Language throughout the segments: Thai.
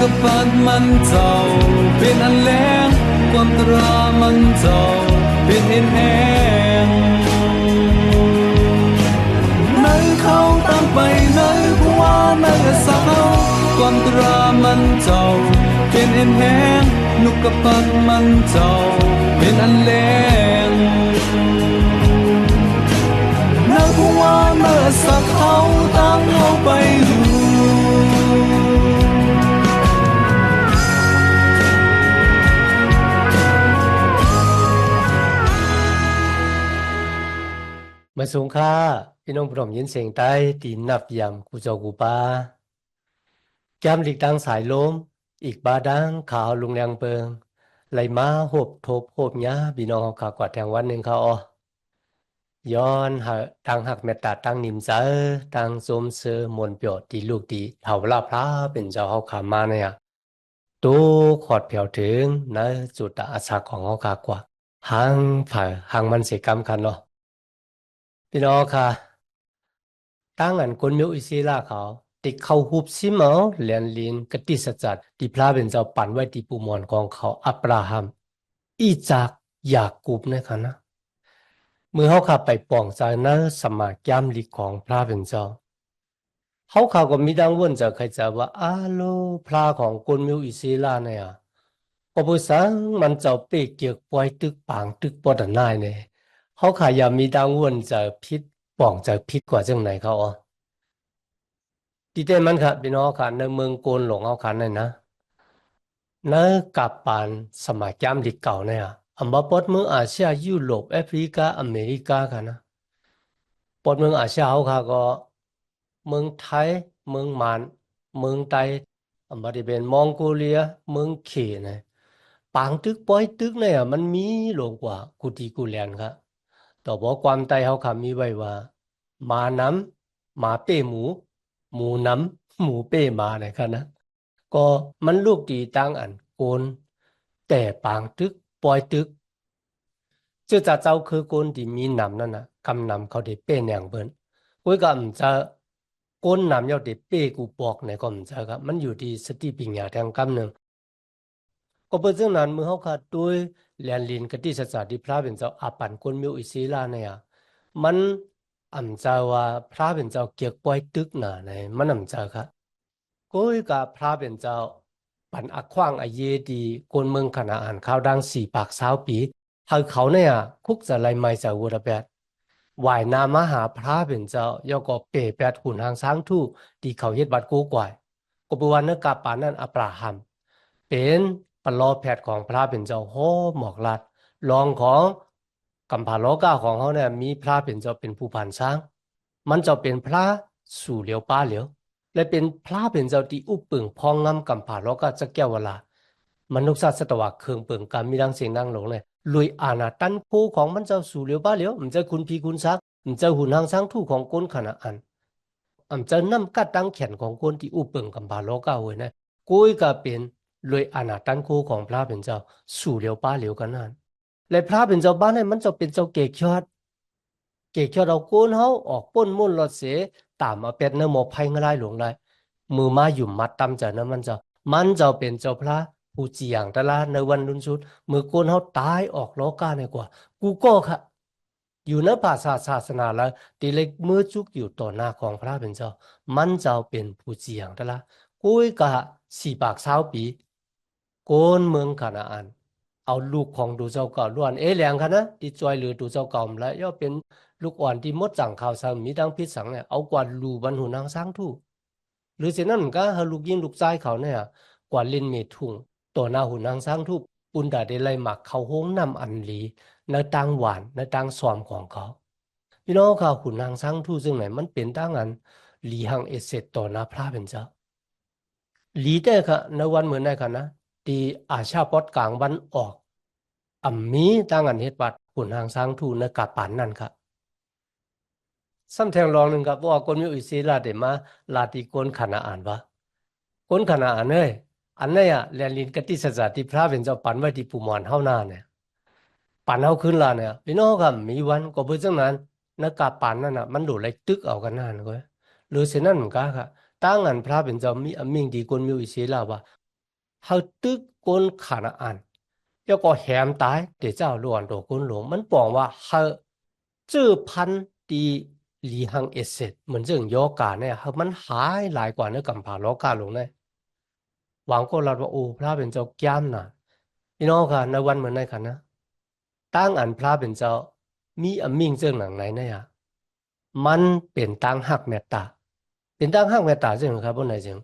กับปันมันเจ้าเป็นอันแรงความตรามันเจ้าเป็นเห็นแหงในเขาตั้งไปในผู้ว่าในสาวความตรามันเจ้าเป็นเห็นแหงนุกกับปันมันเจ้าเป็นอันแรงในผู้ว่าในสักเขาตั้งเอาไปดูมาสูงค่าพี่น้องพร้อมยินเสียงใต้ตีนับยำกูเจ้ากูปาแก้มหลีกดังสายลมอีกบาดังขาวลุงแรงเปิงไหลมาหบทบหบยาพี่น้องเขาขากวาดแทงวันหนึ่งเขาย้อนหาตังหักเมตตาตังนิมเจอตังสมเสอมนเปียวตีลูกตีเท่าลาพระเป็นเจ้าเขาขามาเนี่ยตู้ขอดเผียวถึงนะจุดอาสาของเขาขากว่าหางผ่าหางมันเสกรรมกันเนาะพี่น้องค่ะตั้งอันคนมิวอิศิลาเขาติเข้าหุบซิมเอาเลียนลินกติสัจจที่พระเป็นเจ้าปั่นไว้ที่ปูมอนของเขาอับราฮัมอีจากยากูบนะคะนะเมื่อเขาขับไปป่องใจนะสมาแก้มลิของพระเป็นเจ้าเขาก็มีดังวนจากใครจะว่าอาโลพระของคนมิวอิศิลาเนี่ยก็พูดสังมันเจ้าเปกเกียกปล่อยตึกปางตึกปอดนายเนี่ยเขาอย่ามีดังวนจะพิษป่องจะพิษกว่าจังไหนเขาดีเต้มันค่ะพี่น้องค่ะในเมืองโกนหลงเอาคันเลยนะในกับปานสมัยแก้มดิเก่าเนี่ยอันบ่ปดเมืองอาเซียยุโรปแอฟริกาอเมริกาค่ะนะปดเมืองอาเซียเขาค่ะก็เมืองไทยเมืองมานเมืองไต้อันบ่ได้เป็นมองโกเลียเมืองเขนะปางตึกปอยตึกเนี่ยมันมีหลวงกว่ากุฏิกุแลนค่ะต่อบอกความไต้เขาค่ะมีไว้ว่ามาน้ำมาเป้หมูหมูน้ำหมูเป้มานะครับนะก็มันลูกดีตั้งอันโกนแต่ปางตึกปอยตึกเจ้าเจ้าคือโกนที่มีน้ำนั่นนะกำน้ำเขาได้เป้แนงเบิ้นกุ้ยก็มจะโกนน้ำยาวได้เป้กูปอกในก็มจะครับมันอยู่ที่สติปัญญาทางกำหนึ่งก็เป็นเรื่องนั้นเมื่อเขาขาดด้วยแลนลินกติศาสตร์ที่พระเป็นเจ้าอาปันคนมิวอิศิลาเนี่ยมันเจ้าว่าพระเป็นเจ้าเกียกปอยตึกหนาในมันเจ้าครับ ก้อยกับพระเป็นเจ้าปันอักขว้างอเยดีกวนเมืองขณะอ่านข่าวดัง4 ปาก20 ปีเขาเนี่ยคุกจะไลไม่จะวัวแปดวายนามหาพระเป็นเจ้ายก็เปแปดหุ่นหางช้างทู่ที่เขาเฮ็ดบัดกู้กวายกบวันเนกาปานั่นอับราฮัมเป็นปลอแพทย์ของพระเป็นเจ้าโหหมอกลัดรองของกัมพาโลกาของเขาเนี่ยมีพระเป็นเจ้าเป็นผู้ผ่านช้างมันจะเป็นพระสู่เหลียวป้าเหลียวและเป็นพระเป็นเจ้าที่อุปปึงพองงำกัมพาโลกาจะแก้วเวลามนุษย์ศาสตวะเครื่องเปิงการมีดังเสียงดังหลงเลยลุยอาณาตันโคของมันเจ้าสู่เหลียวป้าเหลียวมันจะคุณพีคุณซักมันจะหุ่นหางช้างทู่ของก้นขณะอันจะนำกัดตั้งแขนของคนที่อุปปึงกัมพาโลกาเว้ยนะกุ้ยก็เป็นรวยอาณาตันโคของพระเป็นเจ้าสู่เหลียวป้าเหลียวกันนั่นและพระเป็นเจ้าบ้านให้มันจะเป็นเจ้าเกศยอดเอาโกนเฮาออกป้นมุ่นรถเสตามมาเป็ดเนื้อหมอไผ่ง่ายหลวงไรมือมาหยุ่มมัดตำจากนั้นมันจะเป็นเจ้าพระผู้จีอย่างแต่ละในวันรุ่นชุดมือโกนเฮาตายออกโลกาในกว่ากูก็ค่ะอยู่ในภาษาศาสนาแล้วตีเล็กมือจุกอยู่ต่อหน้าของพระเป็นเจ้ามันจะเป็นผู้จีอย่างแต่ละกุ้ยกะ4 ปาก20 ปีโกนเมืองคณาอันเอาลูกของดูเจ้าเก่าล้วนแหลงค่ะนะที่จอยหรือดูเจ้าเก่าแล้วย่อเป็นลูกอ่อนที่มดจังข่าวสามีดังพิษสังเนี่ยเอากว่าลูบรรหุนางสร้างทู่หรือเช่นนั้นก็ให้ลูกยิงลูกชายเขาเนี่ยกว่าเล่นเมทุงต่อหน้าหุนางสร้างทู่ปุนดาได้ไล่หมักเขาโฮงนำอันลีในตังหวานในตังสอมของเขาพี่น้องข่าวขุนนางสร้างทู่ซึ่งไหนมันเป็นตั้งอันลีหังเอเสตต่อหน้าพระเป็นเจ้าลีได้ค่ะในวันเหมือนได้ค่ะนะที่อาชาปอดกลางวันออกมีตั้งอันเฮ็ดบัดขุนนางสร้างทู่ในกาปานนั่นค่ะซ้ำแทงรองหนึ่งครับว่าคนมีอิสระเดมาลาติโกนขนาอ่านวะคนขนาอ่านเอ้ยอันนี้อ่ะเรียนลินกติศาสตร์ที่พระเป็นเจ้าปันไว้ที่ปูมอนเฮาหน้าเนี่ยปันเฮาขึ้นลาเนี่ยพี่น้องครับมีวันก็เพื่อจังนั้นนักกาปันนั่นน่ะมันดูเลยตึกเอากันนั่นก็หรือเช่นนั้นก็ค่ะตั้งอันพระเป็นเจ้ามีอมิ่งดีคนมีอิสระวะ เขาตึกก้นขานาอันแล้วก็แหมตายเดี๋ยวเจ้าล้วนตัวก้นหลวงมันบอกว่าเขาเจอพันตีหลีหังเอเซตเหมือนเรื่องโยกาเนี่ยเขามันหายหลายกว่าเนื้อกำผาโลกาหลงเนี่ยหวังก็รัดว่าโอ้พระเป็นเจ้าแก้มนะพี่น้องค่ะในวันเหมือนในกันนะตั้งอันพระเป็นเจ้ามีอมิ่งเรื่องหนังไหนเนี่ยมันเป็นตั้งหักเมตตาเป็นตั้งหักเมตตาจริงครับพวกนายจริง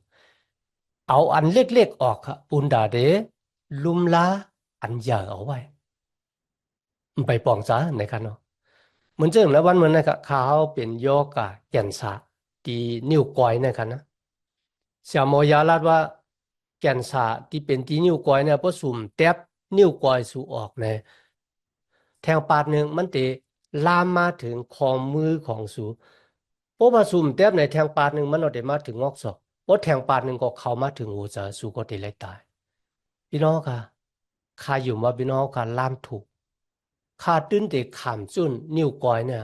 เอาอันเล็กๆออกครับปุนดาเดลุมลาอันใหญ่เอาไว้มันไปปองจ้าในกันเนาะเหมือนเรื่องแล้ววันเหมือนนะครับเขาเป็นโยกะแก่นสาที่นิ้วก้อยในกันนะเสียโมยาลาดว่าแก่นสาที่เป็นที่นิ้วก้อยเนี่ยพอสุ่มแทบนิ้วก้อยสู่ออกเนี่ยแทงปาดหนึ่งมันเตะลามมาถึงคอมือของสู่เพราะว่าสุ่มแทบในแทงปาดหนึ่งมันเอาได้มาถึงงอกศอกเพราะแทงปาดหนึ่งก็เข้ามาถึงหัวใจสู่ก็เตะเลยตายพี่น้องค่ะข้าอยู่มาพี่น้องค่ะล่ามถูกข้าตื้นเตะขามจุนนิ้วก้อยเนี่ย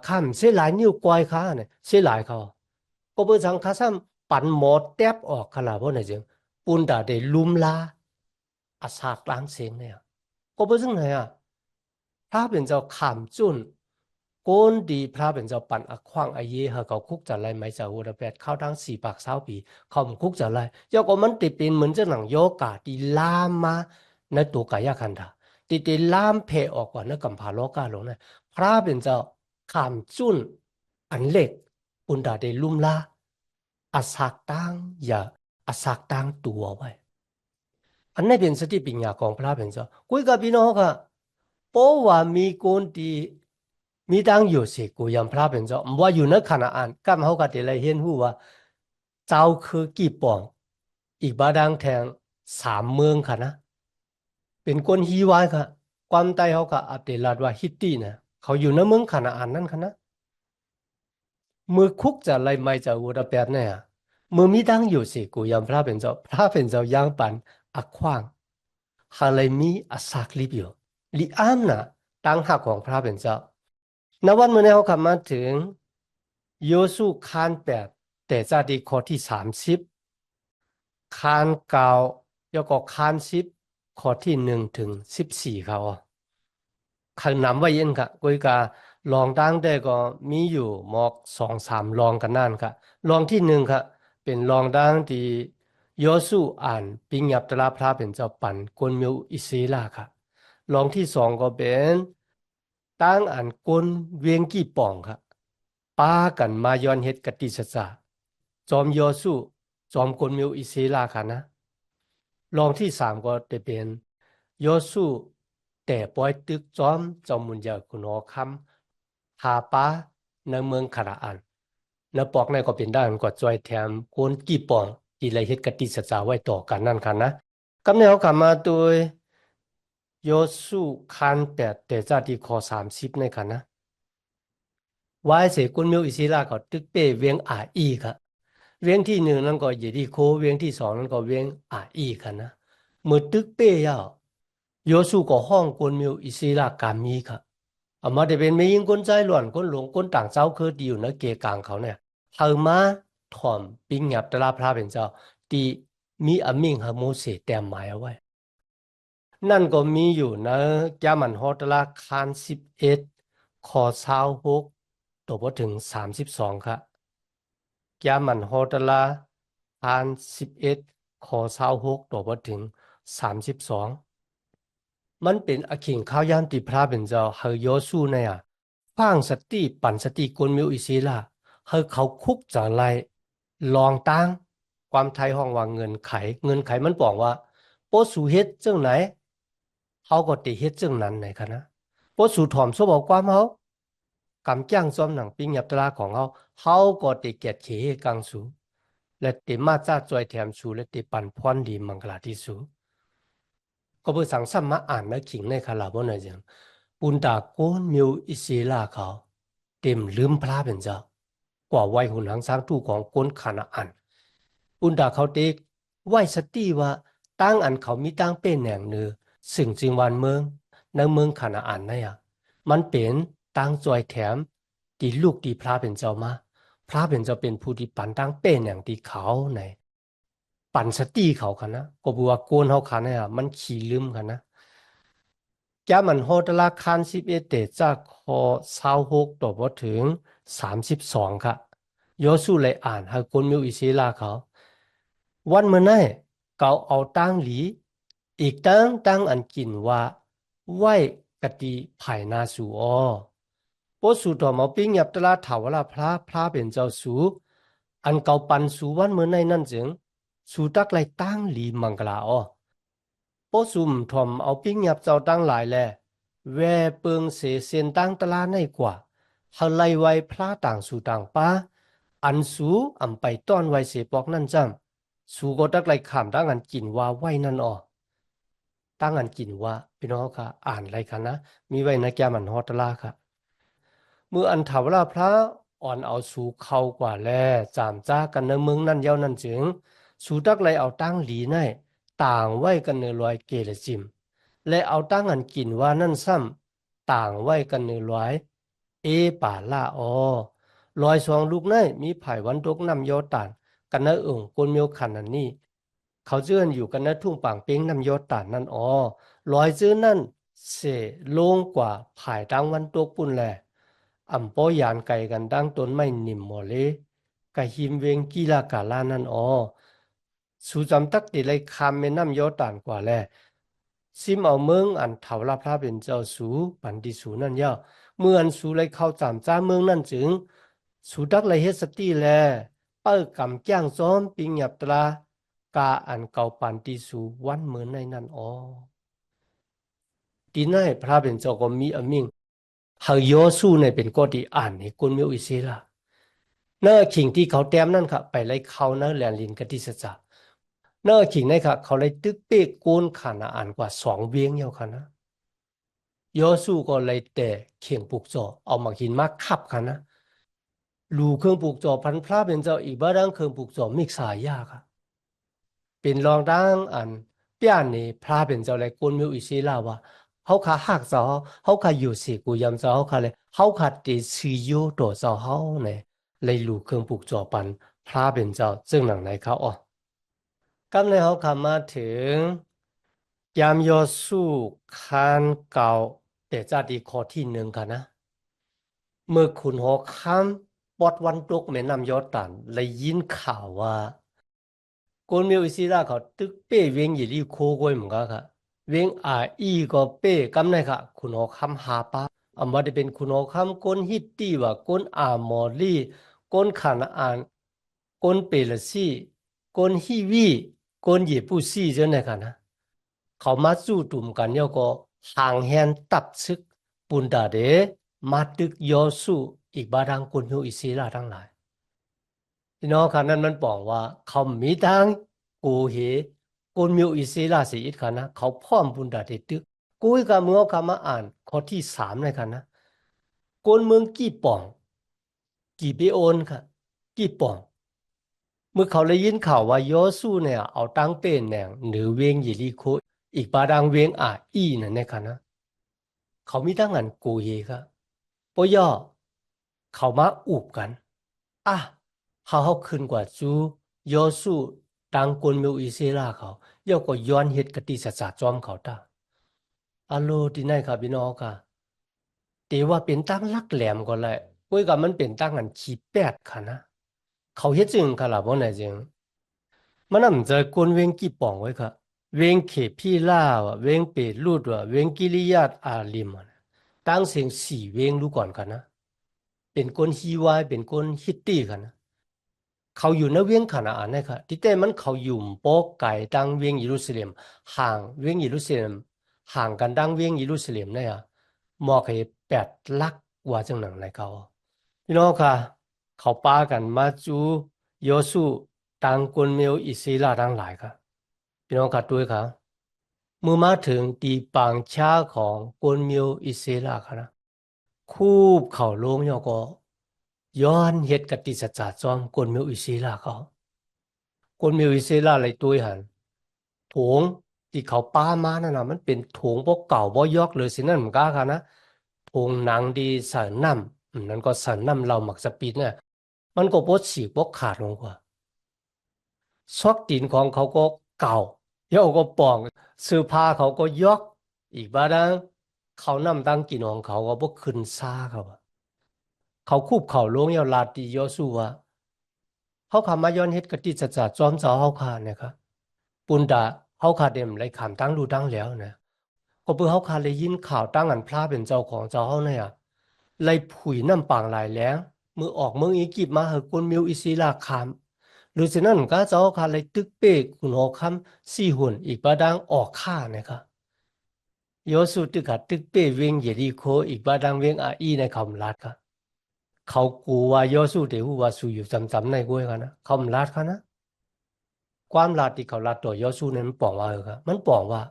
ข้ามเสียหลายนิ้วก้อยข้าเนี่ยเสียหลายเขาก็เพื่อสังฆาซ้ำปั่นหมดแทบออกขนาดพวกไหนจึงปูนด่าได้ลุมลาอาสากล้างเสียงเนี่ยก็เพื่อซึ่งไหนพระเป็นเจ้าขามจุนโกนดีพระเป็นเจ้าปั่นอควางอเยเฮาเขาคุกจะไรไม่จะหัวระเบิดเข้าทั้ง4 ปาก 20 ปีเขามันคุกจะไรยก็มันติดเป็นเหมือนเจ้าหนังโยกาที่ลามมาในตัวกายคันธาติดลามเพออกกว่าในกัมพาโลกาหลงนะพระเป็นเจ้าขามจุนอันเล็กอุนดาเดลุมลาอาศักตังอย่าอาศักตังตัวไว้อันนี้เป็นสติปัญญาของพระเป็นเจ้าคุยกับพี่น้องค่ะเพราะว่ามีคนที่มีตังอยู่สิกูยังพระเป็นเจ้าว่าอยู่ในขณะอันก็เขาก็ได้เลยเห็นหูว่าเจ้าคือกี่ปองอีกบาดังแทง3 เมืองค่ะนะเป็นคนฮีวายค่ะความใต้เขาก็อัปเดตลาดว่าฮิตตี้นะเขาอยู่ในเมืองขณะอันนั่นค่ะนะ มือคุกจะไรไม่จะอุดแปดเนี่ยมือมีดังอยู่สิกูยอมพระเป็นเจ้าพระเป็นเจ้าย่างปันอักขวางหาเลยมีอาศักลิบอยู่ลิอามนะตั้งหักของพระเป็นเจ้าณวันเมื่อนี้เขาขับมาถึงโยสุคาน8แต่จะดีข้อที่30คานเก่าแล้วก็คาน10ข้อที่1 ถึง 14เขาขันนำไว้เย็นค่ะกุยกาลองตั้งได้ก็มีอยู่หมอก2-3ลองกันนั่นค่ะลองที่1ค่ะเป็นลองดังที่โยสุอ่านปิงยับตราพระเป็นเจ้าปันกวนมิวอิเซลาค่ะลองที่2ก็เป็นตั้งอ่านกวนเวียงกี่ป่องค่ะป้ากันมายอนเฮ็ดกติสสะจอมโยสุจอมกวนมิวอิเซลาค่ะนะลองที่3ก็จะเป็นโยสุแต่ปล่อยตึกจอมจอมมุนยาคุณอคำหาป้าในเมืองคาราอันในปอกในก็เป็นด้านก็จอยแถมโกนกี่ปองที่ไรเฮ็ดกติสจาไว้ต่อกันนั่นค่ะนะกำเนิดเขากลับมาโดยโยสุคัน8แต่จาที่ข้อ30ในค่ะนะวายเสกุลมิวอิศิลาก็ตึกเป้เวียงอาอีค่ะเวียงที่1นั่นก็เยดีโคเวียงที่2นั่นก็เวียงอาอีค่ะนะเมื่อตึกเป้ยาวโยสุก็ห้องกวนมิวอิศิลากามีค่ะเอามาได้เป็นไม่ยิงคนใจหลวนคนหลงคนต่างเจ้าคือดีอยู่ในเกกลางเขาเนี่ยเฮามาถ่อมปิงหยับตะลาพระเป็นเจ้าที่มีอมิงฮะโมเสแต้มหมายเอาไว้นั่นก็มีอยู่นะยามันฮอตละคาน11ข้อ26ตัวพอถึง32ค่ะยามันฮอตละคาน11ข้อ26ตัวพอถึง32มันเป็นอคิงข้าวยานติพระเป็นเจ้าเฮยโยสู้เนี่ยฟังสติปันสติกลมิวอิศิลาเฮยเขาคุกจะไล่ลองตั้งความไทยห้องว่าเงินไขเงินไขมันบอกว่าโปสูเฮ็ดจังไหนเขาก็ติเฮ็ดจังนั้นไหนคะนะโปสูถ่อมโซบอกความเขากำจ้างซ้อมหนังปิงหยับตราของเขาก็ติเกียรติเขกังสูและติมาจ้าจอยแถมสูและติปันพรดีมังกลาที่สูก็เพื่อสังสรรค์มาอ่านและขิงในคาราบอนอะไรอย่างปุนตาโกนมิวอิเซลาเขาเต็มลืมพระเป็นเจ้ากว่าไว้หุ่นหางสร้างตู้ของก้นขานาอันปุนตาเขาเด็กไหวสติว่าตั้งอันเขามีตั้งเป็นแหน่งเนือซึ่งจึงวันเมืองในเมืองขานาอันนั่นอ่ะมันเป็นตั้งจอยแถมตีลูกตีพระเป็นเจ้ามาพระเป็นเจ้าเป็นผู้ที่ปันตั้งเป็นแหน่งตีเขาใน ปั่นสติเขาค่ะนะก็บัวโกนเขาค่ะเนี่ยมันขี้ลืมค่ะนะแกมันโฮตละคัน11เตจากคอ26ต่อบ่ถึง32ค่ะโยสู้เลยอ่านให้คนมิวอิสิลาเขาวันเมื่อไหร่เขาเอาตั้งหลีอีกตั้งอันกินว่าไหวกะติภายนาสู่ออโปสู่ต่อมาปิ้งยับตลาดถาวรพระเป็นเจ้าสู่อันเก่าปันสู่วันเมื่อไหร่นั่นจึงสู่ตักไลตั้งหลีมังกลาออ โปซุ่มถ่อมเอาปิ้งยับเจ้าตั้งหลายแลแวเปิงเสเซียนตั้งตลาในกว่าเฮาไลไว้พระต่างสู่ต่างป้าอันสูอำไปต้อนไว้เสปอกนั่นจำสูก็ตักไลขามตั้งอันกินว่าไว้นั่นออตั้งอันกินว่าพี่น้องค่ะอ่านอะไรกันนะมีไว้ในแกมันฮอตลาค่ะ เมื่ออันถาวรพระอ่อนเอาสู่เข้ากว่าแลจามจ้ากันในเมืองนั่นเย้านั่นจึงสู่ตักเลยเอาตั้งหลีในต่างไว้กันเนือลอยเกลจิมและเอาตั้งอันกินว่านั่นซ้ำต่างไว้กันเนือลอยเอป่าล่าออลอยสองลูกในมีไผ่วันตกน้ำยอตานกันในกลเมียวขันนันนี่เขาเจื้อนอยู่กันในทุ่งป่างเป้งน้ำยอตานนั่นออลอยเจื้อนั่นเสลงกว่าไผ่ตังวันตกปุ่นแล อำป้อยานไก่กันดังต้นไม้นิ่มหมอเลกะหิมเวงกีฬากาลานั่นอ๋อสูจำตักติเลยคำแม่น้ำยอต่านกว่าแลซิมเอาเมืองอันเถาลาพระเป็นเจ้าสูปันติสูนั่นย่าเมื่ออันสูเลยเข้าจำจ้าเมืองนั่นจึงสูตักเลยเฮ็ดสติแลเปิ้กำแก้งซ้อมปิงหยับตรากาอันเก่าปันติสูวันเหมือนในนั่นอ๋อตีนั่นพระเป็นเจ้าก็มีอมิง หากโยสู้เนี่ยเป็นก็ที่อ่านในกุนมิวอิสิละเนื้อขิงที่เขาแต้มนั่นค่ะไปไล่เขาเนื้อแหลนลินกติสจะเนื้อขิงนี่ค่ะเขาเลยตึกเป๊กโกนขานาอ่านกว่า2 เวียงเยาค่ะนะโยสู้ก็เลยแต่เข่งปลูกจอเอามาหินมาขับค่ะนะลูเครื่องปลูกจอพันพระเป็นเจ้าอีกบ้าดังเครื่องปลูกจอมิกษายาค่ะเป็นรองดังอันเปียนี่พระเป็นเจ้าเลยกุนมิวอิสิลาว่าเขาขาหักเจ้าเขาขาอยู่สิกูยำเจ้าเขาขาเลยเขาขาติซีโยตัวเจ้าเขาเนี่ยเลยลูกเครื่องปลูกจอปันพระเป็นเจ้าซึ่งหนังไหนเขาอ๋อ กำในเขาคำมาถึงยามยอสู้คันเก่าแต่จะดีข้อที่1ค่ะนะเมื่อขุนหอกคำปอดวันตกแม่น้ำยอดตันเลยยินข่าวว่าคนเมียวอิสิราเขาตึกเป้เวงยี่ลีโคกวยเหมือนกันค่ะเวงอีก็เป้กำในค่ะขุนหอกคำหาปาอันว่าได้เป็นขุนหอกคำคนฮิตตี้ว่าคนมอลี่คนขานอ่านคนเปรซี่คนฮิวีคนเยปุซี่เจ้าเนี่ยค่ะนะ เขามาสู้ตุ่มกันเยาก็ห่างแหนตับซึกปุนดาเดมาตึกยอสู้อีกบาดังกุนยูอิศิลาทั้งหลายพี่น้องค่ะนั้นมันบอกว่าเขามีทางกูเหกุนมิวอิศิลาสิอิดค่ะนะเขาพร้อมปุนดาเดตึกกูอีกกับเมื่อเขามาอ่านข้อที่3เลยค่ะนะกนเมืองกี่ป่องกี่เปโอนค่ะกี่ป่องเมื่อเขาเลยยินข่าวว่ายอสู้เนี่ยเอาตั้งเป็นแหนงหรือเวงยิริโคอีกบาดังเวงอีนั่นเนี่ยค่ะนะ เขามีตั้งงานกูเฮค่ะปย่อเขามาอูบกันอ่ะเขาขึ้นกว่าจูยอสู้ตังกวนมิวอิเซลาเขาย่อก็ย้อนเหตุกติศาสตร์จอมเขาตาอัลโลที่ไหนครับพี่น้องค่ะแต่ว่าเป็นตั้งลักแหลมก็เลยปุ้ยกับมันเป็นตั้งงานขี้แปดค่ะนะเขาเฮ็ดจึงค่ะล่ะบ่ไหนจึงมันน่ะมันจะกวนเวงกี่ป่องไว้ค่ะเวงเขพี่ล่าวะเวงเปรลูดวะเวงกิริยาตอาลิมอะตั้งเสียง4 เวงดูก่อนกันนะเป็นคนฮีวายเป็นคนฮิตตี้กันนะเขาอยู่ในเวียงคานาอันนะครับที่แต่มันเขาอยู่โป๊กไก่ตั้งเวียงเยรูซาเล็มห่างเวียงเยรูซาเล็มห่างกันดังเวียงเยรูซาเล็มเนี่ยมอกให้8 ลักว่าจังหนังไรเขาพี่น้องค่ะเขาป้ากันมาจูโยสุตังกุนเมลอิสราทั้งหลายครับพี่น้องค่ะด้วยครับเมื่อมาถึงตีปางชาของกุนเมลอิสราครับนะ คูบเข่าลงยอก็ย้อนเฮ็ดกติสัจจาจอมกวนเมียวอิศิลาเขากวนเมียวอิศิลาอะไรตัวหันโถงที่เขาป้ามานั่นน่ะมันเป็นโถงบ่เก่าบ่ยอกเลยสินั่นมันก็ค่ะนะโถงหนังดีสารน้ำนั่นก็สารน้ำเราหมักสปีดเนี่ยมันก็บ่ฉีกบ่ขาดลงกว่า ซอกตีนของเขาก็เก่าโยก็ป่องเสื้อผ้าเขาก็ยกอีกบาดังเขานำตั้งกินของเขาก็บ่ขึ้นซ่าเขาอะเขาคูบเขาลงยาวลาติโยสูว่าเขาขามาย้อนเฮ็ดกะติจะจอมเจ้าเฮาขาเนี่ยครับปุนดาเฮาขาเต็มเลยขามตั้งดูตั้งแล้วนะก็เพื่อเฮาขาเลยยินข่าวตั้งอันพระเป็นเจ้าของเจ้าเฮาเนี่ยเลยผุยน้ำปางหลายแล้งมือออกเมืองอียิปต์มาเฮอคนมิวอิศิลาคามหรือฉะนั้นก็เจ้าค่ะเลยตึกเป้คุณหอคำสี่หุ่นอีกบาดังออกฆ่านะครับโยสุตึกหัดตึกเป้เวงเยริโคอีกบาดังเวงอาอีในคำลาดครับเขากลัวโยสุเดหูว่าสู่อยู่จำๆในกวยกันนะคำลาดค่ะนะความลาดที่เขาลาดตัวโยสุเนี่ยมันบอกว่าครับมันบอกว่า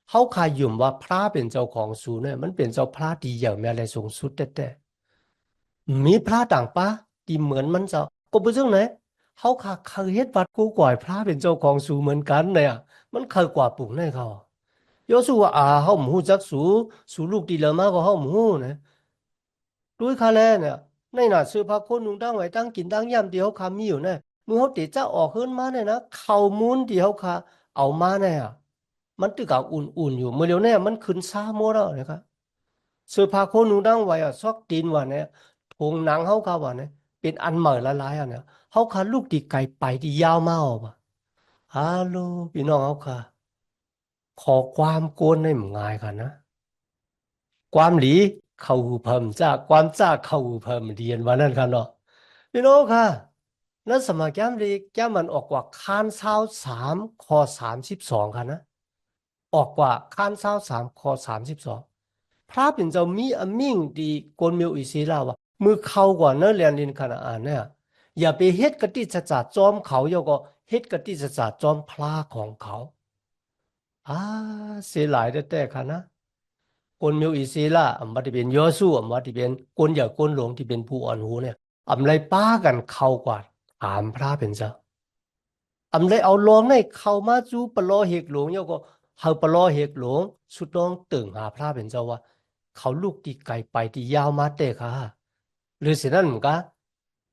เขาขายยุ่มว่าพระเป็นเจ้าของสูเนี่ยมันเป็นเจ้าพระดีอย่างแม้อะไรสูงสุดแต่มีพระต่างปะที่เหมือนมันจะก็เป็นเรื่องไหนเขาขาเคยเฮ็ดวัดกูก่อยพระเป็นเจ้าของสูเหมือนกันเนี่ยมันเคยกว่าปุ่งในเขาโยสูว่าเขาหมูจักสูลูกดีเลยมากกว่าเขาหมูนะด้วยคาแลเนี่ยในหน้าซื้อพระคนนุ่งตั้งไว้ตั้งกินตั้งย่ำเดียวคามีอยู่เนี่ยมือเขาติดเจ้าออกขึ้นมาเนี่ยนะเขามูนเดียวคาเอามาเนี่ยมันตึกเอาอุ่นๆอยู่เมื่อเร็วเนี่ยมันขึ้นซ่าโมแล้วนะครับเสื้อผ้าโคนนุ่งตั้งไว้ซอกตีนว่าเนี่ยทงหนังเขาว่าเนี่ยเป็นอันเหม่อละลายเนี่ยเขาขาลูกตีไก่ไปที่ยาวมาอ่ะฮัลโหลพี่น้องเขาค่ะขอความโกนในหมู่งายกันนะความหลีเข้าหูเพิ่มจากความจ้าเข้าหูเพิ่มเรียนวันนั้นกันเนาะพี่น้องค่ะแล้วสมัครแก้มดีแก้มมันออกกว่าคานเช้า3 ข้อ 32ค่ะนะออกกว่าคานเช้า3 ข้อ 32พระเป็นเจ้ามีอมิ่งดีกนมิวอิศิลาวะมือเข้ากว่าเนื้อเรียนลินขนาดเนี่ยอย่าไปเฮ็ดกติจจาจอมเขาโยก็เฮ็ดกติจจาจอมพระของเขาอ่าเสียหลายแต่ค่ะนะคนมิวอิศิลาอันบัดเป็นยอสู้อันบัดเป็นคนอย่าคนหลงที่เป็นผู้อ่อนหูเนี่ยอำไรป้ากันเข้ากว่าถามพระเป็นเจ้าอำไรเอาลองในเข้ามาจูปลอเฮกหลวงโยก็เฮาปลอเฮกหลวงสุดน้องตึงหาพระเป็นเจ้าว่าเขาลูกที่ไกลไปที่ยาวมาเตะค่ะหรือสินั้นมันก็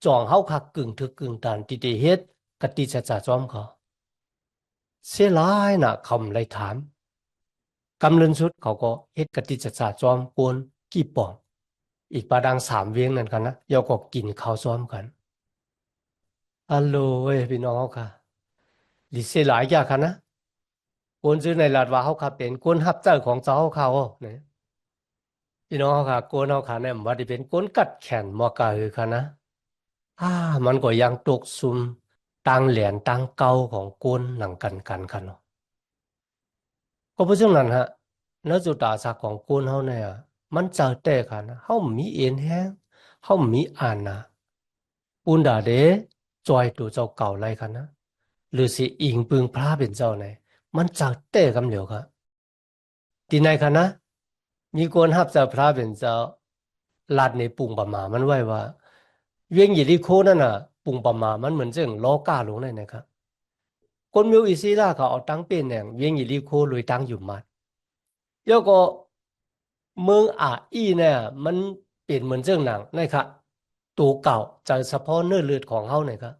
จองเฮาคักกึ่งถึกกึ่งตันที่ได้เฮ็ดกติจะจอมเขาเสียหลายน่ะคำเลยถามกำเรินสุดเขาก็เฮ็ดกติจะจอมกวนกี่ป่องอีกประดัง3 เวียงนั่นกันนะเดี๋ยวก็กินข้าวซ้อมกันอัลโหลเว้ยพี่น้องเขาค่ะลิเสียหลายอย่างค่ะนะกวนซื้อในลาดว่าเขาค่ะเป็นกวนฮับเจ้าของเจ้าเขาเนี่ยพี่น้องเขาค่ะกวนเขาค่ะเนี่ยมันว่าที่เป็นกวนกัดแขนมอกะคือค่ะนะอ่ามันก็ยังตกซุมตังเหรียญตังเก่าของกวนหนังกันค่ะเนาะก็เพราะฉะนั้นฮะแล้วจุดตาสักของกวนเขาเนี่ยมันเจอแต่ค่ะนะเขามีเอ็นแห้งเขามีอ่านนะปุนดาเดจอยตัวเจ้าเก่าไรค่ะนะหรือสิอิงปึงพระเป็นเจ้าไหนมันเจอแต่กำเหลียวค่ะที่ไหนค่ะนะมีคนหับเจ้าพระเป็นเจ้าลาดในปุ่งประมามันไว้ว่าเวียงหยีริโคนั่นน่ะปุ่งประมามันเหมือนเจ้งล้อกาหลงเลยนะครับคนมิวอิซิล่าเขาเอาตั้งเป็นแหน่งเวียงหยีริโคเลยตั้งอยู่มัดแล้วก็เมืองอีเนี่ยมันเป็นเหมือนเจ้งหนังนะครับตัวเก่าจะเฉพาะเนื้อเลือดของเขาเนี่ยครับ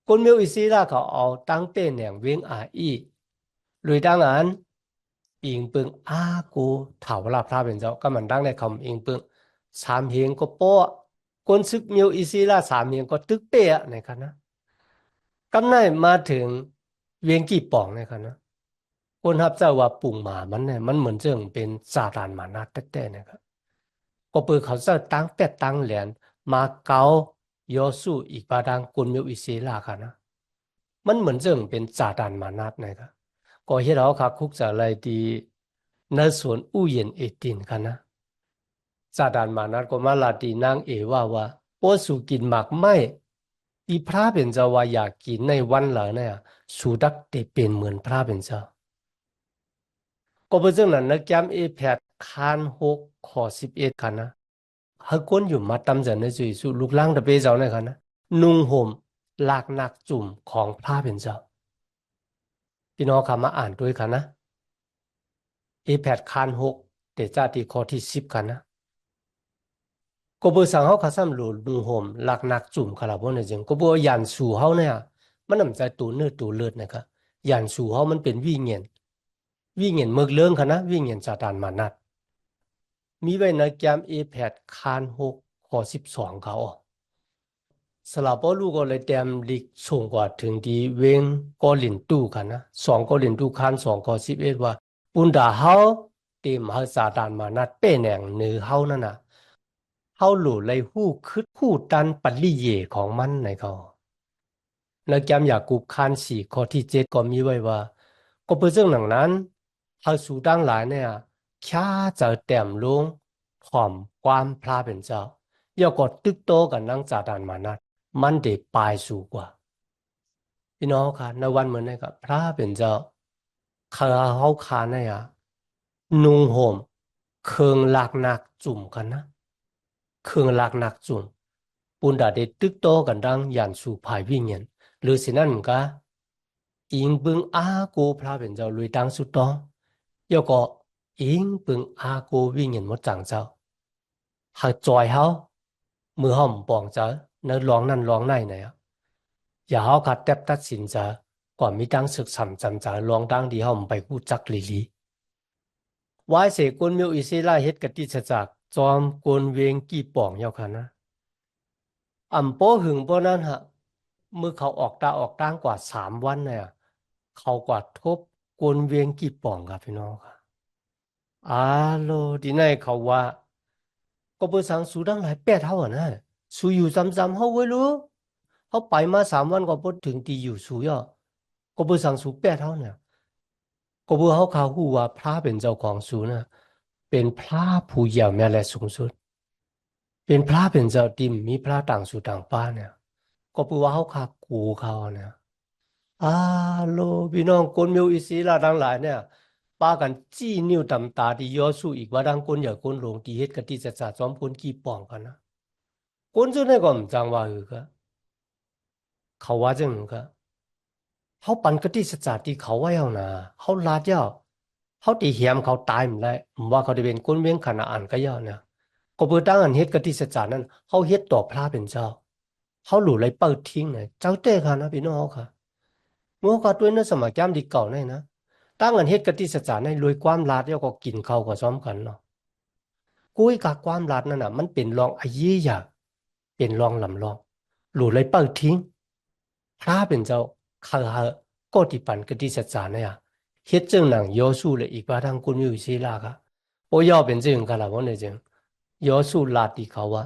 คนมิวอิซิล่าเขาเอาตั้งเป็นแหน่งเวียงอีเลยตั้งอัน อิงปึงกูถาวราพระเป็นเจ้าก็มันดังในคำอิงปึงสามเฮียงก็โป้คนซึกเมียวอีซีลาสามเฮียงก็ตึกเป๊ะในคันนะกำไนมาถึงเวียงกี่ป่องในคันนะคนทับเจ้าว่าปุ่งหมามันเนี่ยมันเหมือนเจิงเป็นซาตานมานาแต่นะครับก็เปิดเขาเจ้าตั้งเป็ดตั้งเหรียญมาเกาโยสู้อีกบาดังกุนเมียวอีซีลาคันนะมันเหมือนเจิงเป็นซาตานมานานะครับก็เฮ็ดเอาคักคุกจะอะไรดีในส่วนอู้เย็นเอตินกันนะซาดานมานัดก็มาลาตีนางเอว่าโอสุกินหมากไม่อีพระเป็นเจ้าว่าอยากกินในวันเหล่าเนี่ยสุดักเตเป็นเหมือนพระเป็นเจ้าก็เป็นเรื่องนั้นนะแกมแพดคาน6 ข้อ 11กันนะหากคนอยู่มาตำจันในจุยสุลูกล่างตะเปเจ้าเนี่ยกันนะนุ่งห่มลากนักจุ่มของพระเป็นเจ้าพี่น้องคำมาอ่านด้วยกันนะแพดคาน 6เตจ้าที่ข้อที่ 10กันนะก็เบอร์สั่งเขาขาซ้ำหลุดนุ่งห่มหลักนักจุ่มคาราบอนเนี่ยจึงก็เบอร์ยันสู่เขาเนี่ย มันนำใจตูเนื้อตูเลือดนะครับอย่างสู่เฮามันเป็นวิญญาณเมือกเรื่องค่ะนะวิญญาณซาตานมานัดมีไว้ในแกม A8 คาน6ข้อ12เขาสลาปอลูก็เลยเตรียมลิกส่งกว่าถึงดีเวงกอลินตู้กันนะ2กอลินตู้คาน2ข้อ11ว่าปุนดาเฮาเต็มเฮาซาตานมานัดเป้แหน่งเหนือเฮานั่นน่ะเฮาหลู่เลยฮู้คึดฮู้ตันปัลลิเยของมันในเขาในแกมยากูบคาน4ข้อที่7ก็มีไว้ว่าก็เพื่อเรื่องหนังนั้นเฮาสู่ตั้งหลายเนี่ยค่าจะเต็มลงพร้อมความพระเป็นเจ้าอย่าก็ตึกโตกันนั่งซาตานมานัดมันได้ปลายสู่กว่าพี่น้องค่ะในวันเหมือนนี้กับพระเป็นเจ้าเขาขาเนี่ยนุ่งห่มเครื่องหลักหนักจุ่มกันนะเครื่องหลักหนักจุ่มปุนดาได้ตึกโตกันดังยันสู่ภายวิญญาณหรือสินั่นก็อิงบึงอาโกพระเป็นเจ้าลุยตังสุดต้องยก็อิงบึงอาโกวิญญาณหมดจังเจ้าหากจอยเฮามือห้อมปองเจ้าในร้องนั่นร้องไหนเนี่ยอย่าเฮาขัดแทบตัดสินจะก่อนมีตั้งศึกษาจำจะลองตั้งดีเฮาไปกู้จักลีลีวายเสกุลมิวอิสิลาเฮ็ดกติจักจอมกวนเวงกี่ป่องเยาค่ะนะอ่ำโป้หึงโป้นั้นฮะเมื่อเขาออกตาออกตั้งกว่า3 วันเนี่ยเขากว่าทบกวนเวียงกี่ป่องครับพี่น้องค่ะอาโลดีไหนเขาว่าก็เบอร์สังสูดังหลาย8 เท่านะสูอยู่ซ้ำๆเฮาไว้รู้เขาไปมา3 วันก็บ่ถึงที่อยู่สูย่อก็เบอร์สังสู8 เท่าเนี่ยก็เบอร์เขาข่าวฮู้ว่าพระเป็นเจ้าของสูนะเป็นพระผู้เยี่ยมแม่และสูงสุดเป็นพระเป็นเจ้าติมมีพระต่างสู่ต่างป้าเนี่ยก็เบอร์ว่าเขาขากูเขาเนี่ยอาโลพี่น้องคนมิวอิสิลาทั้งหลายเนี่ยป้ากันจี้นิ้วตำตาที่ย่อสู้อีกว่าดังคนอย่าคนหลงที่เฮ็ดกะทิจะจาจอมคนกี่ป่องกันนะคนจุดนี้ก็มจังว่าคือก็เขาว่าจังก็เขาปันกะทิจะจาที่เขาว่าเอานะเขาลาดยาวเขาตีเหียมเขาตายหมดแล้วว่าเขาได้เป็นคนเวียงขนาอ่านก็ยาวเนี่ยก็เปิดตั้งอันเฮ็ดกะทิจะจานั้นเขาเฮ็ดต่อพระเป็นเจ้าเขาหลู่เลยเปิดทิ้งเลยเจ้าเต้ค่ะนะพี่น้องค่ะมัวก็ด้วยนั้นสมัยแก้มดีเก่าเนี่ยนะตั้งอันเฮ็ดกะทิจะจาในรวยความลาดแล้วก็กินเขาก็ซ้อมกันเนาะ กุ้ยกับความลัดนั่นน่ะมันเป็นรองอายี่อยากเป็นรองลำรองหลู่เลยเปิดทิ้งพระเป็นเจ้าข้าก็ที่ปันกติสัจจาเนี่ยเฮ็ดจึงหนังยอสู้เลยอีกว่าทางคุณมีวิชีลากะโอ้ยอเป็นจึงกันละวันนี้จึงยอสู้ลาดีเขาว่า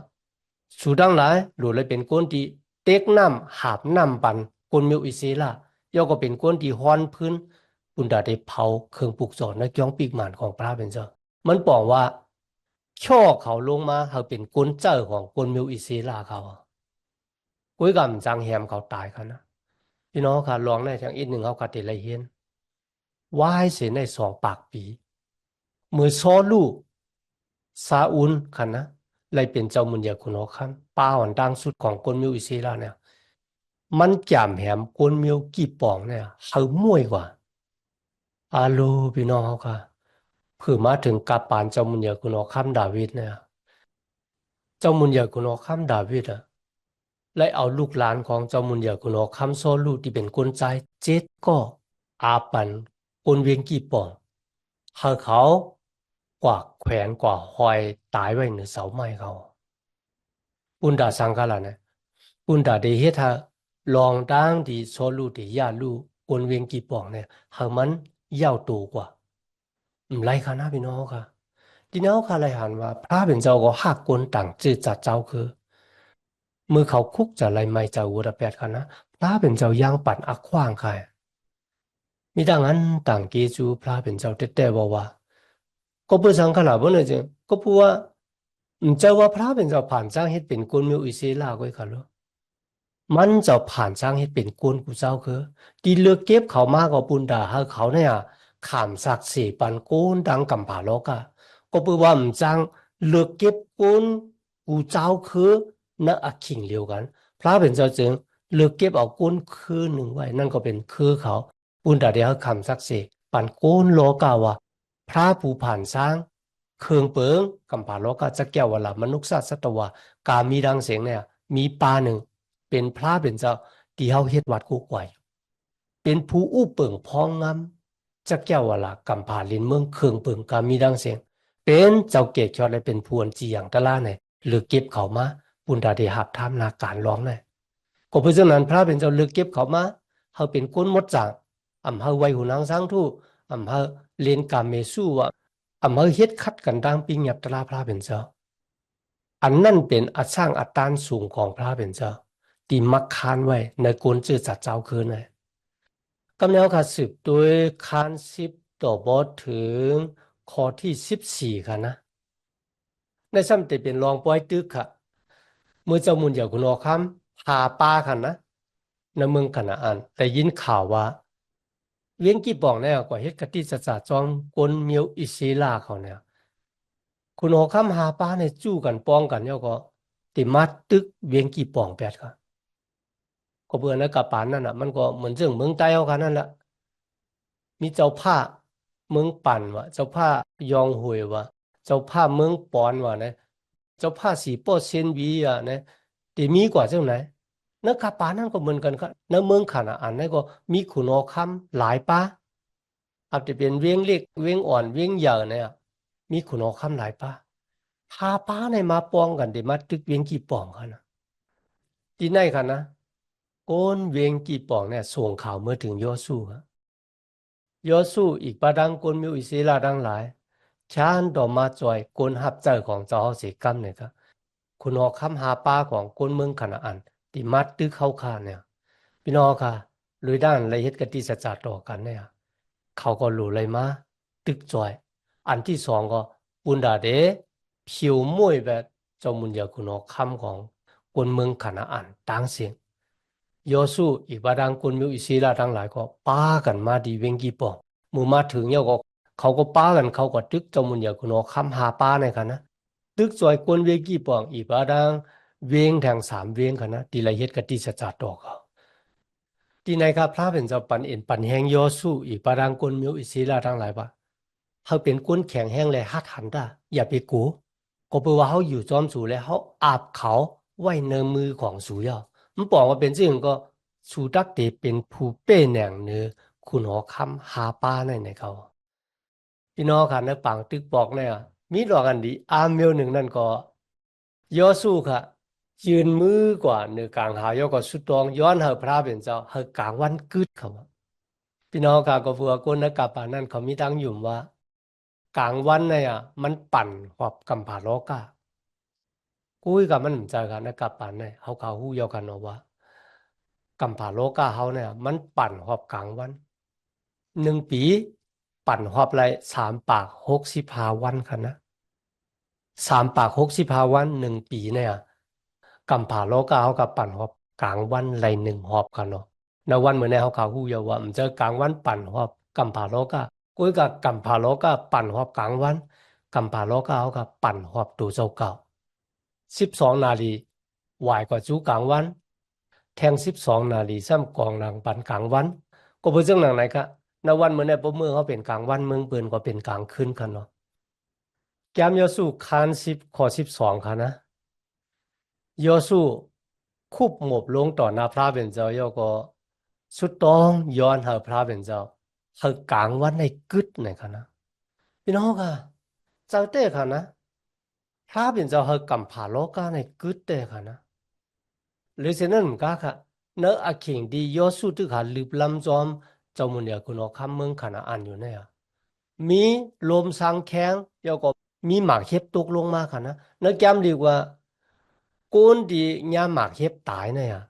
สู้ดังหลายหลู่เลยเป็นคนที่เต็กน้ำหาบน้ำปันคุณมีวิชีลายอก็เป็นคนที่ฮ้อนพื้นปุณดาได้เผาเครื่องปลูกสอนในจ้องปีกหมานของพระเป็นเจ้ามันบอกว่า ช่อเขาลงมาเขาเป็นกุนเจ้าของกุนมิวอิซีลาเขากุ้ยกำจังแฮมเขาตายเขานะพี่น้องค่ะลองในทางอีกหนึ่งเขาคติเลยเห็นว่ายเสียใน2 ปากปีมือโซลูซาอุลคันนะเลยเป็นเจ้ามุนยาคุณอคันป้าหอนดังสุดของกุนมิวอิซีลาเนี่ยมันแจ่มแหมกุนมิวกี่ป่องเนี่ยเขาม่วยกว่าอาโลพี่น้องเขาค่ะเพื่อมาถึงกาปานเจ้ามุนยาคุณอคัมดาวิดเนี่ยเจ้ามุนยาคุณอคัมดาวิดอะ และเอาลูกหลานของเจ้ามุนยากุนอคำโซลูที่เป็นคนใจ7ก็อาปันคนเวียงกี่ป่องเขากว่าแขวนกว่าหอยตายไว้ในเสาไม้เขาปุนดาสังกาลานะปุนดาได้เฮ็ดฮะลองดังที่โซลูที่ยาลูคนเวียงกี่ป่องเนี่ยมันยาวโตกว่าไรค่ะนะพี่น้องค่ะทีนี้เขาเลยหันว่าพระเป็นเจ้าก็หักคนต่างจืดจัดเจ้าคือมือเขาคุกจะไรไม่เจ้าอุระแปดค่ะนะพระเป็นเจ้าย่างปั่นอักขว้างค่ะมีดังนั้นต่างเกจูพระเป็นเจ้าเต้ๆบอกว่าก็เพื่อสังขารบ่เนี่ยจริงก็พูดว่าเจ้าว่าพระเป็นเจ้าผ่านสร้างเฮ็ดเป็นกุลมิวอิเซลาก็ค่ะลูกมันจะผ่านสร้างเฮ็ดเป็นกุลกูเจ้าคือที่เลือกเก็บเขามากกว่าปุนดาให้เขาเนี่ยขามสักเสปันโกนดังกำผาโลกะก็เพื่อว่าจังเลือกเก็บกุลกูเจ้าคือนักอักขิงเดียวกันพระเป็นเจ้าจึงเลือกเก็บเอาก้นคือหนึ่งไว้นั่นก็เป็นคือเขาปุณดาเดียวคำสักเสปันโกนโลกาว่าพระผู้ผ่านสร้างเครื่องเปิงกำปาโลกาจะแก้ววลามนุษย์สัตวะกามีดังเสียงเนี่ยมีปาหนึ่งเป็นพระเป็นเจ้าตี ที่เฮาเฮ็ดวัดกูกวยเป็นผู้อู้เปิงพองงามจักแก้ววลากำผาลินเมืองเครื่องเปิงกามีดังเสียงเป็นเจ้าเกศชอดและเป็นพวนจีอย่างตะล่าเนี่ยหรือเก็บเขามาปุณดาได้หับทำนาการร้องเนี่ยก็เพราะฉะนั้นพระเป็นเจ้าเลือกเก็บเขามาเฮาเป็นก้นมดจางเฮาไว้หูนางสังทูเฮาเรียนกามเมสู้ว่าเฮาเฮ็ดคัดกันดังปิงหยับตะลาพระเป็นเจ้าอันนั่นเป็นอัสร้างอัตตานสูงของพระเป็นเจ้าที่มักคานไว้ในกวนจือจัดเจ้าคืนเลยกำแนวขาสืบโดยคาน10ต่อบทถึงข้อที่14ค่ะนะในซ้ำแต่เป็นรองปอยตึกค่ะเมื่อเจ้ามุนอยากคุณออคำหาป้าค่ะนะในเมืองคณะอันแต่ยินข่าวว่าเวียงกี่ป่องเนี่ยกว่าเฮ็ดกะติสะสะจอมกลเมียวอิศิลาเขาเนี่ยคุณออคำหาป้าเนี่ยจู้กันป้องกันเนี่ยก็ติมาตึกเวียงกี่ป่องแปดค่ะก็เบื่อนะกับปานนั่นน่ะมันก็เหมือนเรื่องเมืองใต้เอากันนั่นแหละ มีเจ้าผ้าเมืองปั่นวะเจ้าผ้ายองหวยวะเจ้าผ้าเมืองปอนวะนะเจ้าผ้าสีโป้เซนวีอ่ะนะแต่มีกว่าเจ้าไหนนักกาปานั่นก็เหมือนกันครับในเมืองขนาดอันนั้นก็มีขุนอคำหลายป้าอาจจะเป็นเวียงเล็กเวียงอ่อนเวียงใหญ่เนี่ยมีขุนอคำหลายป้าพาป้าในมาปองกันเดี๋ยวมาตึกเวียงกี่ป่องกันนะที่ไหนกันนะโกนเวียงกี่ป่องเนี่ยส่งข่าวเมื่อถึงยอสู้ครับ ยอสู้อีกประดังกลมิวอิศิลาดังหลายชานต่อมาจอยกลหับใจของเจ้าเสกรรมเนี่ยครับคุณออกคำหาป้าของกลเมืองขนาอันที่มัดตึกเข้าคาเนี่ยพี่น้องค่ะลุยด้านละเอียดกติสัจจต่อกันเนี่ยเขาก็รู้เลยมาตึกจอยอันที่สองก็ปุนดาเดผิวมวยแบบเจ้ามุนยาคุณออกคำของกลเมืองขนาอันต่างเสียงยอสู้อีกบาดังกลมิวอิศิลาทั้งหลายก็ป้ากันมาดีเวงกีปอง หมู่มาถึงเนี่ยก็เขาก็ป้ากันเขาก็ตึกจมุนอยากคุณอคำหาป้าในกันนะตึกจอยกวนเวกี่ปองอีบาดังเวียงแทง3 เวียงกันนะตีละเฮ็ดกะติสจัดดอกเขาที่ในครับพระเป็นเจ้าปันเอ็นปันแหงยอสู้อีบาดังกวนมิวอิศิลาทั้งหลายว่าเขาเป็นก้นแข็งแห้งเลยฮัดหันได้อย่าไปกูก็เพราะว่าเขาอยู่จอมสูแล้วเขาอาบเขาไว้ในมือของสูยามันบอกว่าเป็นสิ่งก็สูดักเตเป็นผู้เป้แหน่งเนื้อคุณหอคำหาป้าในเขา พี่น้องค่ะในปังตึกบอกเนี่ยมีดอกอันดีอาร์เมลหนึ่งนั่นก็ย่อสู้ค่ะยืนมือกว่าเนื้อกลางหายก็สุดตองย้อนเฮาพระเป็นเจ้าเฮากลางวันกึดเขาพี่น้องค่ะก็ฟัวก้นนักกาปานั่นเขามีตั้งอยู่ว่ากลางวันเนี่ยมันปั่นหอบกำผาโลกากุ้ยกับมันใจกันนักกาปานเนี่ยเขาหู้ยอกันเอาว่ากำผาโลกาเขาเนี่ยมันปั่นหอบกลางวัน1 ปีปั่นหอบไร3 ปาก65 วันค่ะนะ 3 ปาก65 วัน1 ปีเนี่ยกำผาโลกาเขากับปั่นหอบกลางวันไร1 หอบกันเนาะในวันเหมือนในเขาเขาหูยาวว่ามันจะกลางวันปั่นหอบกำผาโลกากุ้ยกับกำผาโลกาปั่นหอบกลางวันกำผาโลกาเขากับปั่นหอบตัวเจ้าเก่า12 นาทีไหวกว่าจูกลางวันแทง12 นาทีซ้ำกองนางปั่นกลางวันก็เพื่อเรื่องหนังไหนคะในวันเหมือนในปุ๊บเมืองเขาเป็นกลางวันเมืองเปินก็เป็นกลางคืนกันเนาะ แกมยอสู้คาน10 ข้อ 12ค่ะนะยอสู้คุบหมบลงต่อหน้าพระเป็นเจ้ายอก็สุดต้องย้อนหาพระเป็นเจ้าเฮากลางวันในกึดในค่ะนะพี่น้องค่ะเจ้าเต้ค่ะนะพระเป็นเจ้าเฮากำผาโลกาในกึดเต้ค่ะนะหรือเช่นนั้นก็ค่ะเนื้ออาเข่งดียอสู้ที่ขาลืบลำจอมเจ้ามุนเดียคุณอคำเมืองขนาอันอยู่เนี่ยมีลมสังแข็งยอก็มีหมากเห็บตกลงมาค่ะนะเนื้อแก้มดีกว่า côn đi nhà mạc hiếp tái này à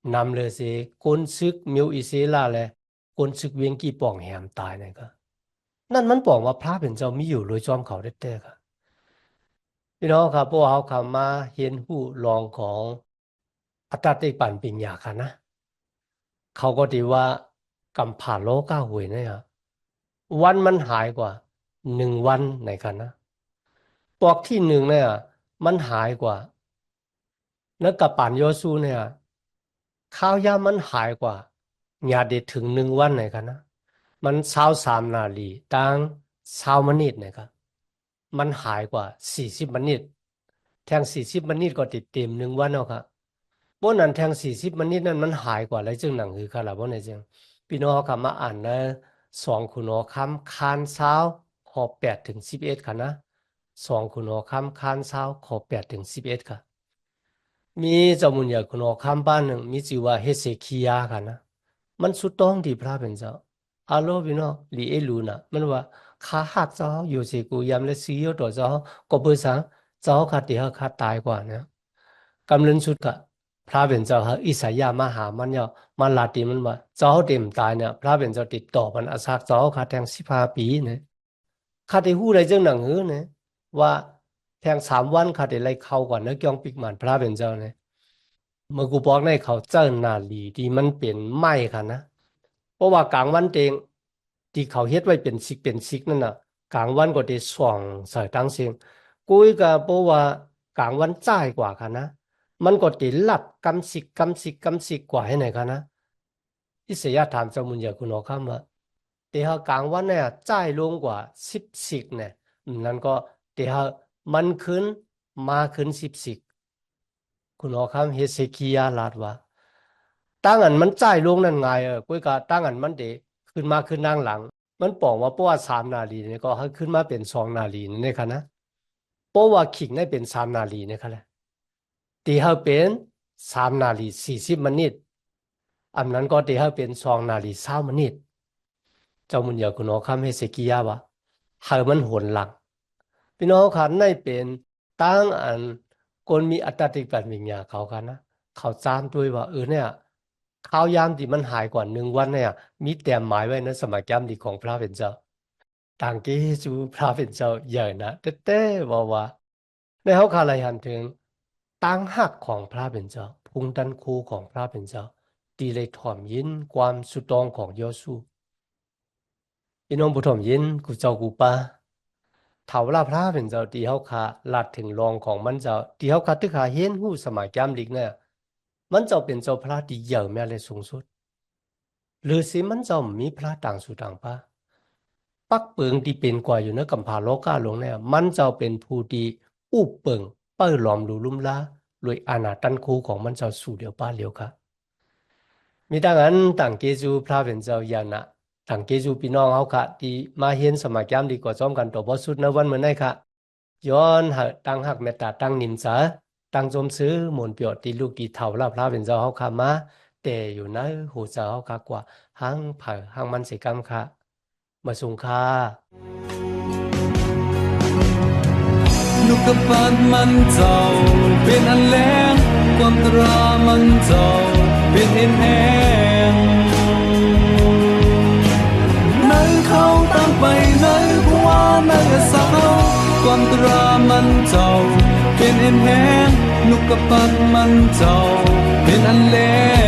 nằm lơ sẽ côn sức miêu ý sẽ là lệ côn sức viên kỳ bỏng hẻm tái này cả นั่นมันบอกว่าพระเป็นเจ้ามีอยู่โดยจอมเขาได้แต่ค่ะพี่น้องครับพวกเขาคำมาเห็นผู้รองของอัตติปันปิญญาค่ะนะเขาก็ดีว่ากำผ่าโลก้าหวยเนี่ยวันมันหายกว่า1 วันในกันนะปอกที่1เนี่ยมันหายกว่าแล้วกับป่านโยซูเนี่ยข้าวยามันหายกว่าอย่าเด็ดถึง1 วันไหนกันนะมัน23 นาทีตั้ง20 นาทีนะครับมันหายกว่า40 นาทีแทง40 นาทีก็ติดเต็ม1 วันเอาครับ บ่นั้นแทง40มันนิดนั้นมันหายกว่าเลยจึงหนังหือค่ะล่ะบ่ได้จึงพี่น้องเขามาอ่านนะ2คุณหอคำคานเช้าข้อ8ถึง11ค่ะนะ2คุณหอคำคานเช้าข้อ8ถึง11ค่ะมีเจ้ามุญญาคุณหอคำบ้านหนึ่งมีชื่อว่าเฮเซคียาค่ะนะมันสุดต้องที่พระเป็นเจ้าอาโลพี่น้องลีเอลูนะมันว่าขาหักเจ้าอยู่สิกูยามและซีโยตัวเจ้าก็เบอร์สังเจ้าขาดเดียวขาดตายกว่านะกำลังสุดกะพระเป็นเจ้าฮะอิสยามาหามันเนี่ยมันลาติมันว่าเจ้าเต็มตายเนี่ยพระเป็นเจ้าติดต่อมันอาศักเจ้าขาดแทง15 ปีเนี่ยขาดได้หู้ได้จังหนังหือเนี่ยว่าแทง3 วันขาดได้ไล่เข้าก่อนนะเกี่ยงปิกมันพระเป็นเจ้าเนี่ยเมื่อกูบอกในเขาเจ้านาลีที่มันเป็นไม้ค่ะนะเพราะว่ากลางวันเองที่เขาเฮ็ดไว้เป็นซิกนั่นน่ะกลางวันก็ได้ส่องใส่ตั้งเสียงกุยก็เพราะว่ากลางวันจ่ายกว่าค่ะนะมันก็ได้หลับกำสิกกว่าให้ไหนค่ะนะอิสยาห์ถามเจ้ามุญญาคุณหอคำว่าเดี๋ยวกลางวันเนี่ยจ่ายลงกว่า10 สิกเนี่ยนั่นก็เดี๋ยวมันขึ้นมาขึ้น10 สิกคุณหอคำเฮเซคียาลาดว่าตั้งอันมันจ่ายลงนั่นไงกุยก็ตั้งอันมันเดขึ้นมาขึ้นนั่งหลังมันบอกว่าเพราะว่า3 นาทีเนี่ยก็ให้ขึ้นมาเป็น2 นาทีนี่ค่ะนะเพราะว่าขิงได้เป็น3 นาทีนี่ค่ะแหละตีให้เป็น3 นาที40 นาทีอันนั้นก็ตีให้เป็น2 นาที20 นาทีเจ้ามุญญาคุณหอคำเฮเซคียาว่าให้มันหนหลังพี่น้องค่ะในเป็นตั้งอันคนมีอัตติปัญญาเขาค่ะนะเขาจามด้วยว่าเนี่ยข้าวยามที่มันหายกว่า1 วันเนี่ยมีแต้มหมายไว้ในสมัยแก้มดีของพระเป็นเจ้าต่างเกจูพระเป็นเจ้าใหญ่นะแต่บอกว่าในเขาคาลายหันถึงตั้งหักของพระเป็นเจ้าพุงดันคูของพระเป็นเจ้าตีเลยถ่อมยินความสุดตองของยอสูพี่น้องผู้ถ่อมยินกูเจ้ากูป้าเท่าลาพระเป็นเจ้าตีเขาคาลัดถึงรองของมันเจ้าตีเขาคาตึกหาเห็นหูสมัยแก้มดีเนี่ยมันเจ้าเป็นเจ้าพระที่ใหญ่แม่เลยสูงสุดหรือสิมันเจ้ามีพระต่างสู่ต่างป้าปักเปิงที่เป็นกว่าอยู่ในกัมพาโลกาหลวงเนี่ยมันเจ้าเป็นผู้ที่อู้เปิงเปิ้ลหลอมหลูลุ่มล้าโดยอาณาตันคูของมันเจ้าสู่เดียวป้าเดียวค่ะมีดังนั้นต่างเกจูพระเป็นเจ้าอย่างนะต่างเกจูพี่น้องเขาค่ะที่มาเห็นสมัยแก้มดีกว่าซ้อมกันตัวบอสุดในวันเหมือนไงค่ะย้อนหักตั้งหักเมตตาตั้งนิมสาตั้งจมซื้อหมุนเปียวตีลูกตีเท่าลาพระเป็นเจ้าเขาค่ะมาแต่อยู่ในหูเจ้าเขาค่ะกว่าหังเผาหังมันเสกรรมค่ะมาสุงค่ะนุกปันมันเจ้าเป็นอันแรงความตรามันเจ้าเป็นเอ็นแหงในเขาตั้งไปในผัวในสาวความตรามันเจ้าเป็นเอ็นแหงนุกปันมันเจ้าเป็นอันแรง